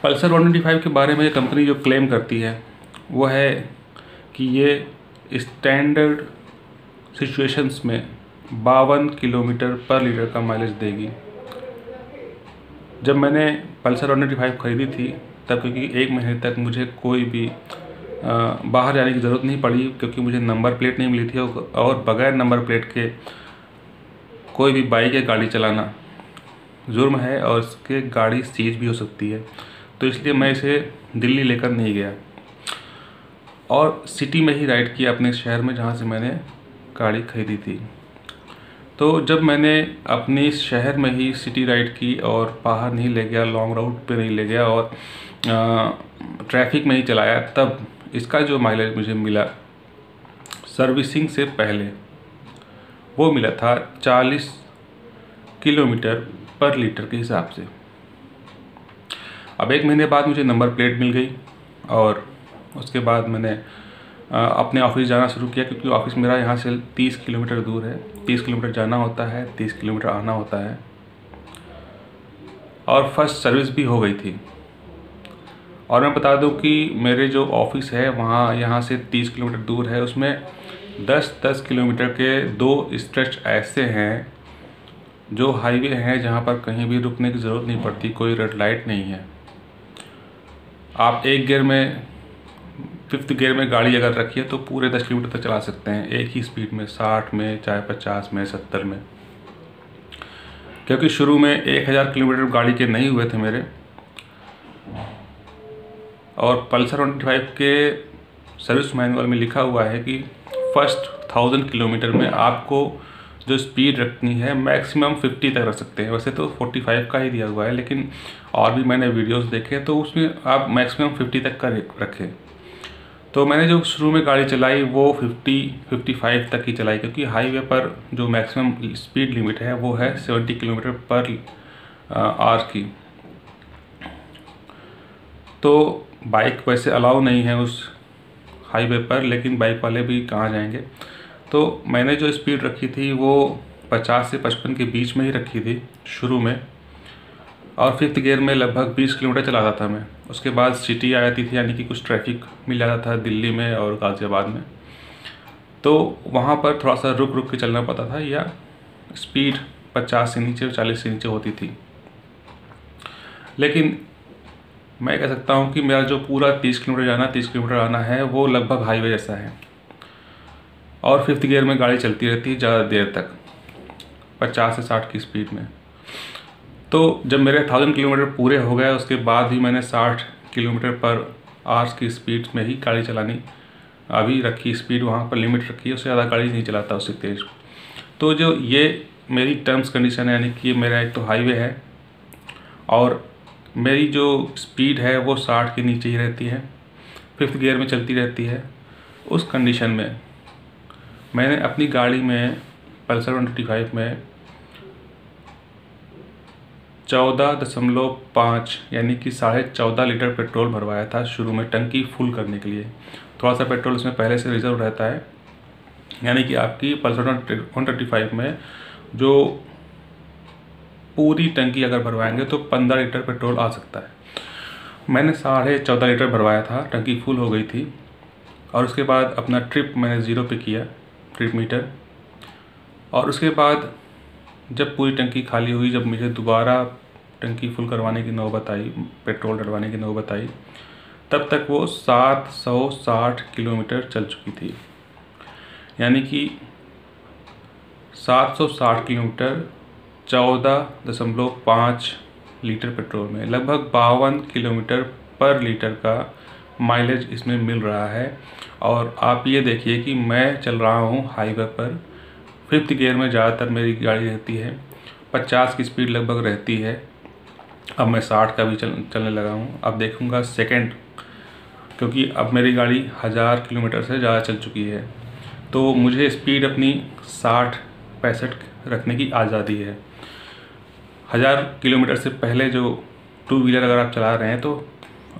Pulsar 125 के बारे में कंपनी जो क्लेम करती है वो है कि ये स्टैंडर्ड सिचुएशंस में 52 किलोमीटर पर लीटर का माइलेज देगी। जब मैंने पल्सर 125 खरीदी थी तब क्योंकि 1 महीने तक मुझे कोई भी बाहर जाने की ज़रूरत नहीं पड़ी, क्योंकि मुझे नंबर प्लेट नहीं मिली थी और बगैर नंबर प्लेट के कोई भी बाइक या गाड़ी चलाना जुर्म है और इसके गाड़ी सीज भी हो सकती है। तो इसलिए मैं इसे दिल्ली लेकर नहीं गया और सिटी में ही राइड किया अपने शहर में जहाँ से मैंने गाड़ी खरीदी थी। तो जब मैंने अपने शहर में ही सिटी राइड की और बाहर नहीं ले गया, लॉन्ग रूट पे नहीं ले गया और ट्रैफिक में ही चलाया, तब इसका जो माइलेज मुझे मिला सर्विसिंग से पहले वो मिला था 40 किलोमीटर पर लीटर के हिसाब से। अब 1 महीने बाद मुझे नंबर प्लेट मिल गई और उसके बाद मैंने अपने ऑफिस जाना शुरू किया, क्योंकि ऑफिस मेरा यहाँ से 30 किलोमीटर दूर है। 30 किलोमीटर जाना होता है, 30 किलोमीटर आना होता है और फर्स्ट सर्विस भी हो गई थी। और मैं बता दूं कि मेरे जो ऑफिस है वहाँ यहाँ से 30 किलोमीटर दूर है, उसमें 10-10 किलोमीटर के 2 स्ट्रेच ऐसे हैं जो हाईवे हैं जहाँ पर कहीं भी रुकने की ज़रूरत नहीं पड़ती, कोई रेड लाइट नहीं है। आप 1 गियर में 5th गियर में गाड़ी अगर रखिए तो पूरे 10 किलोमीटर तक चला सकते हैं एक ही स्पीड में, 60 में, चाहे 50 में, 70 में। क्योंकि शुरू में 1000 किलोमीटर गाड़ी के नहीं हुए थे मेरे, और पल्सर 125 के सर्विस मैनुअल में लिखा हुआ है कि फर्स्ट 1000 किलोमीटर में आपको जो स्पीड रखनी है मैक्सिमम 50 तक रख सकते हैं। वैसे तो 45 का ही दिया हुआ है, लेकिन और भी मैंने वीडियोस देखे तो उसमें आप मैक्सिमम 50 तक का रखें। तो मैंने जो शुरू में गाड़ी चलाई वो 50-55 तक ही चलाई, क्योंकि हाईवे पर जो मैक्सिमम स्पीड लिमिट है वो है 70 किलोमीटर पर आवर की। तो बाइक वैसे अलाउ नहीं है उस हाईवे पर, लेकिन बाइक वाले भी कहाँ जाएंगे। तो मैंने जो स्पीड रखी थी वो 50 से 55 के बीच में ही रखी थी शुरू में, और 5th गियर में लगभग 20 किलोमीटर चलाता था मैं। उसके बाद सिटी आ जाती थी, यानी कि कुछ ट्रैफिक मिल जाता था दिल्ली में और गाज़ियाबाद में, तो वहाँ पर थोड़ा सा रुक रुक के चलना पड़ता था, या स्पीड 50 से नीचे 40 से नीचे होती थी। लेकिन मैं कह सकता हूँ कि मेरा जो पूरा 30 किलोमीटर जाना 30 किलोमीटर आना है वो लगभग हाईवे जैसा है, और 5th गियर में गाड़ी चलती रहती है ज़्यादा देर तक 50 से 60 की स्पीड में। तो जब मेरे 1000 किलोमीटर पूरे हो गए उसके बाद भी मैंने 60 किलोमीटर पर आवर्स की स्पीड में ही गाड़ी चलानी अभी रखी। स्पीड वहाँ पर लिमिट रखी है, उससे ज़्यादा गाड़ी नहीं चलाता उससे तेज़। तो जो ये मेरी टर्म्स कंडीशन है, यानी कि मेरा एक तो हाईवे है और मेरी जो स्पीड है वो 60 के नीचे ही रहती है, 5th गियर में चलती रहती है, उस कंडीशन में मैंने अपनी गाड़ी में पल्सर 125 में 14.5 यानी कि 14.5 लीटर पेट्रोल भरवाया था शुरू में, टंकी फुल करने के लिए। थोड़ा सा पेट्रोल इसमें पहले से रिजर्व रहता है, यानी कि आपकी पल्सर 125 में जो पूरी टंकी अगर भरवाएंगे तो 15 लीटर पेट्रोल आ सकता है। मैंने 14.5 लीटर भरवाया था, टंकी फुल हो गई थी, और उसके बाद अपना ट्रिप मैंने 0 पे किया, ट्रिप मीटर। और उसके बाद जब पूरी टंकी खाली हुई, जब मुझे दोबारा टंकी फुल करवाने की नौबत आई, पेट्रोल डलवाने की नौबत आई, तब तक वो 760 किलोमीटर चल चुकी थी। यानी कि 760 किलोमीटर 14.5 लीटर पेट्रोल में लगभग 52 किलोमीटर पर लीटर का माइलेज इसमें मिल रहा है। और आप ये देखिए कि मैं चल रहा हूँ हाईवे पर, 5th गियर में ज़्यादातर मेरी गाड़ी रहती है, 50 की स्पीड लगभग रहती है। अब मैं 60 का भी चलने लगा हूँ। अब देखूँगा सेकंड, क्योंकि अब मेरी गाड़ी 1000 किलोमीटर से ज़्यादा चल चुकी है, तो मुझे स्पीड अपनी 60-65 रखने की आज़ादी है। 1000 किलोमीटर से पहले जो 2 व्हीलर अगर आप चला रहे हैं तो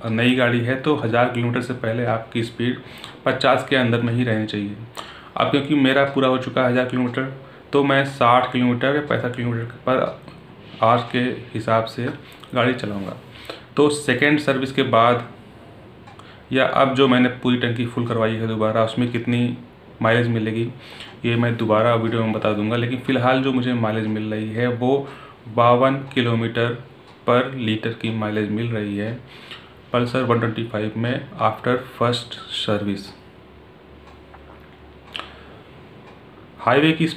नई गाड़ी है, तो 1000 किलोमीटर से पहले आपकी स्पीड 50 के अंदर में ही रहनी चाहिए। अब क्योंकि मेरा पूरा हो चुका है 1000 किलोमीटर, तो मैं 60 किलोमीटर या 65 किलोमीटर पर आवर के हिसाब से गाड़ी चलाऊंगा। तो सेकेंड सर्विस के बाद या अब जो मैंने पूरी टंकी फुल करवाई है दोबारा, उसमें कितनी माइलेज मिलेगी ये मैं दोबारा वीडियो में बता दूंगा। लेकिन फ़िलहाल जो मुझे माइलेज मिल रही है वो 52 किलोमीटर पर लीटर की माइलेज मिल रही है पल्सर 125 में आफ्टर फर्स्ट सर्विस। हाईवे की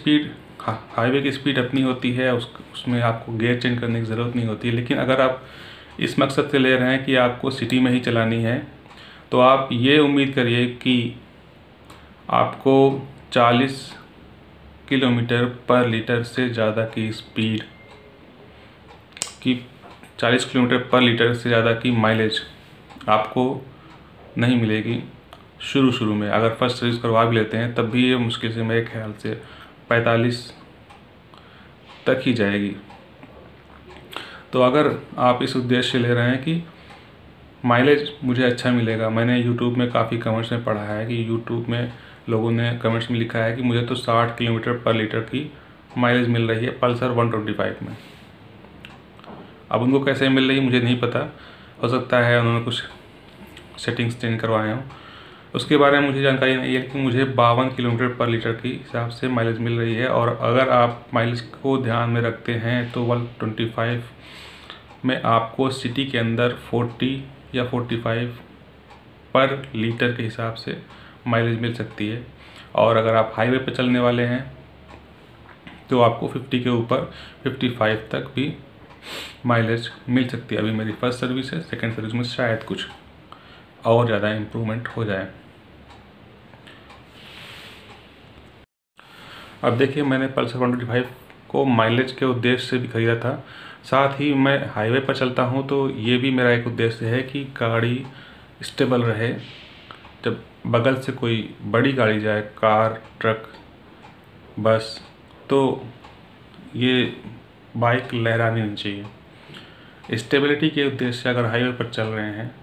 स्पीड अपनी होती है, उसमें आपको गियर चेंज करने की ज़रूरत नहीं होती। लेकिन अगर आप इस मकसद से ले रहे हैं कि आपको सिटी में ही चलानी है, तो आप ये उम्मीद करिए कि आपको 40 किलोमीटर पर लीटर से ज़्यादा की स्पीड की 40 किलोमीटर पर लीटर से ज़्यादा की माइलेज आपको नहीं मिलेगी शुरू में। अगर फर्स्ट सर्विस करवा भी लेते हैं तब भी ये मुश्किल से मेरे ख्याल से 45 तक ही जाएगी। तो अगर आप इस उद्देश्य से ले रहे हैं कि माइलेज मुझे अच्छा मिलेगा, मैंने यूट्यूब में काफ़ी कमेंट्स में पढ़ा है कि यूट्यूब में लोगों ने कमेंट्स में लिखा है कि मुझे तो 60 किलोमीटर पर लीटर की माइलेज मिल रही है पल्सर 125 में। अब उनको कैसे मिल रही है मुझे नहीं पता, हो सकता है उन्होंने कुछ सेटिंग्स चेंज करवाए हों, उसके बारे में मुझे जानकारी नहीं है। लेकिन मुझे 52 किलोमीटर पर लीटर की हिसाब से माइलेज मिल रही है। और अगर आप माइलेज को ध्यान में रखते हैं तो 125 में आपको सिटी के अंदर 40 या 45 पर लीटर के हिसाब से माइलेज मिल सकती है। और अगर आप हाईवे पर चलने वाले हैं तो आपको 50 के ऊपर 55 तक भी माइलेज मिल सकती है। अभी मेरी फर्स्ट सर्विस है, सेकंड सर्विस में शायद कुछ और ज़्यादा इम्प्रूवमेंट हो जाए। अब देखिए, मैंने पल्सर 125 को माइलेज के उद्देश्य से भी ख़रीदा था, साथ ही मैं हाईवे पर चलता हूं तो ये भी मेरा एक उद्देश्य है कि गाड़ी स्टेबल रहे। जब बगल से कोई बड़ी गाड़ी जाए, कार, ट्रक, बस, तो ये बाइक लहरानी नहीं चाहिए। स्टेबिलिटी के उद्देश्य से अगर हाईवे पर चल रहे हैं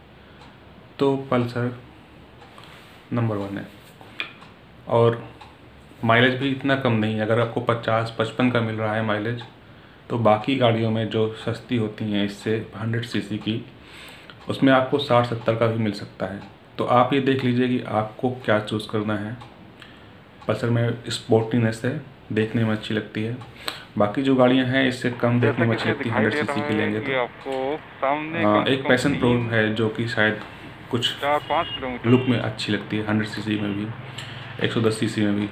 तो पल्सर नंबर 1 है। और माइलेज भी इतना कम नहीं है। अगर आपको 50-55 का मिल रहा है माइलेज, तो बाकी गाड़ियों में जो सस्ती होती हैं इससे 100 सीसी की, उसमें आपको 60-70 का भी मिल सकता है। तो आप ये देख लीजिए कि आपको क्या चूज़ करना है। पल्सर में स्पोर्टीनेस है, देखने में अच्छी लगती है। बाकी जो गाड़ियां हैं इससे कम देखने में अच्छी लगती है। 100 सीसी की लेंगे तो आपको सामने एक पैशन प्रो है जो कि शायद कुछ 4-5 किलोमीटर लुक में अच्छी लगती है। 100 सीसी में भी, 110 सीसी में भी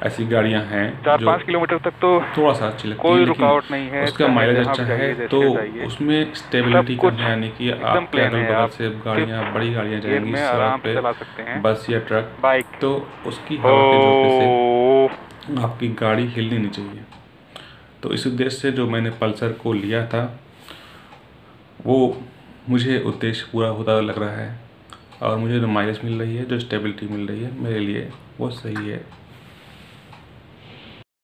ऐसी गाड़ियां हैं 4-5 किलोमीटर तक तो थोड़ा सा अच्छी लगती है, कोई लेकिन रुकावट नहीं है। उसका माइलेज अच्छा है तो उसमें स्टेबिलिटी कम है, यानी कि आपके अगल बगल से गाड़ियाँ, बड़ी गाड़ियाँ जाएंगी सड़क पे, बस या ट्रक, बाइक, तो उसकी हवा के झोंके से आपकी गाड़ी हिलनी नहीं चाहिए। तो इस उद्देश्य से जो मैंने पल्सर को लिया था वो मुझे उद्देश्य पूरा होता लग रहा है। और मुझे जो माइलेज मिल रही है, जो स्टेबिलिटी मिल रही है, मेरे लिए वो सही है।